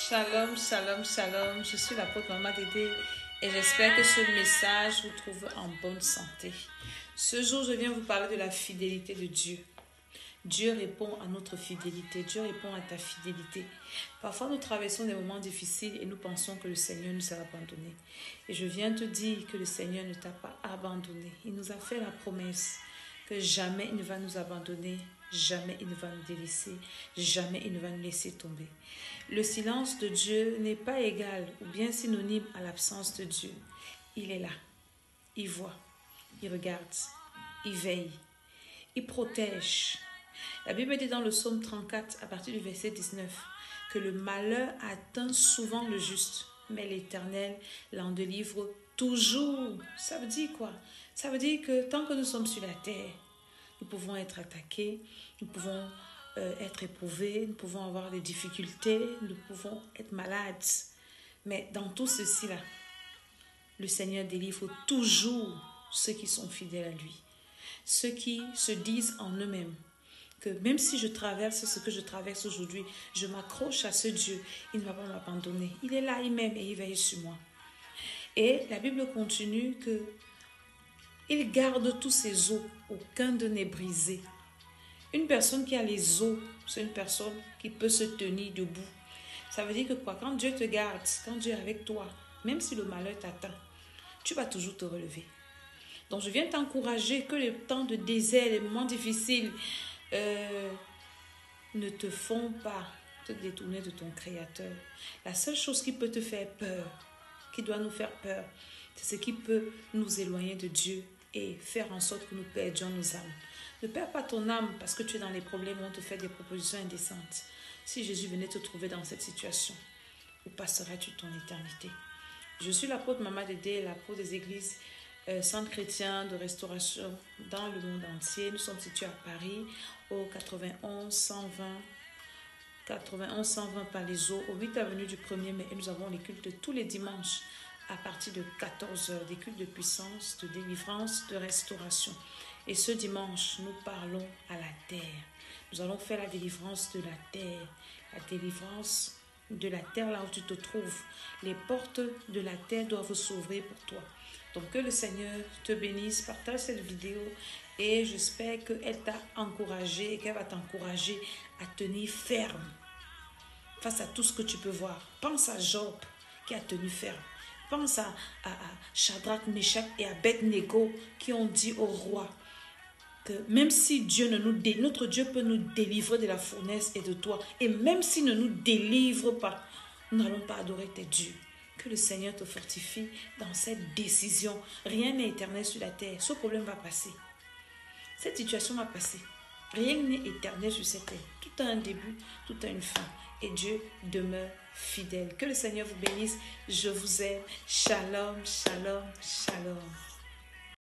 Shalom, shalom, shalom. Je suis l'apôtre Maman Dédé et j'espère que ce message vous trouve en bonne santé. Ce jour, je viens vous parler de la fidélité de Dieu. Dieu répond à notre fidélité. Dieu répond à ta fidélité. Parfois, nous traversons des moments difficiles et nous pensons que le Seigneur nous a abandonnés. Et je viens te dire que le Seigneur ne t'a pas abandonné. Il nous a fait la promesse que jamais il ne va nous abandonner, jamais il ne va nous délaisser, jamais il ne va nous laisser tomber. Le silence de Dieu n'est pas égal ou bien synonyme à l'absence de Dieu. Il est là, il voit, il regarde, il veille, il protège. La Bible dit dans le psaume 34, à partir du verset 19, que le malheur atteint souvent le juste, mais l'Éternel l'en délivre toujours. Ça veut dire quoi? Ça veut dire que tant que nous sommes sur la terre, nous pouvons être attaqués, nous pouvons être éprouvés, nous pouvons avoir des difficultés, nous pouvons être malades. Mais dans tout ceci-là, le Seigneur délivre toujours ceux qui sont fidèles à lui. Ceux qui se disent en eux-mêmes que même si je traverse ce que je traverse aujourd'hui, je m'accroche à ce Dieu, il ne va pas m'abandonner. Il est là, il m'aime et il veille sur moi. Et la Bible continue que il garde tous ses os, aucun d'eux n'est brisé. Une personne qui a les os, c'est une personne qui peut se tenir debout. Ça veut dire que quoi? Quand Dieu te garde, quand Dieu est avec toi, même si le malheur t'atteint, tu vas toujours te relever. Donc je viens t'encourager que les temps de désert, les moments difficiles ne te font pas te détourner de ton Créateur. La seule chose qui peut te faire peur, qui doit nous faire peur, c'est ce qui peut nous éloigner de Dieu et faire en sorte que nous perdions nos âmes. Ne perds pas ton âme parce que tu es dans les problèmes où on te fait des propositions indécentes. Si Jésus venait te trouver dans cette situation, où passeras-tu ton éternité? Je suis l'apôtre Maman Dédé, l'apôtre des églises centres chrétiens de restauration dans le monde entier. Nous sommes situés à Paris, au 91 120 Palaiseau, au 8 avenue du 1er mai. Et nous avons les cultes tous les dimanches à partir de 14h, des cultes de puissance, de délivrance, de restauration. Et ce dimanche, nous parlons à la terre. Nous allons faire la délivrance de la terre. La délivrance de la terre là où tu te trouves. Les portes de la terre doivent s'ouvrir pour toi. Donc que le Seigneur te bénisse. Partage cette vidéo et j'espère qu'elle t'a encouragé et qu'elle va t'encourager à tenir ferme face à tout ce que tu peux voir. Pense à Job qui a tenu ferme. Pense à Shadrach, Meshach et Abednego qui ont dit au roi que même si notre Dieu peut nous délivrer de la fournaise et de toi, et même s'il ne nous délivre pas, nous n'allons pas adorer tes dieux. Que le Seigneur te fortifie dans cette décision. Rien n'est éternel sur la terre. Ce problème va passer. Cette situation va passer. Rien n'est éternel sur cette terre. Tout a un début, tout a une fin. Et Dieu demeure fidèle. Que le Seigneur vous bénisse. Je vous aime. Shalom, shalom, shalom.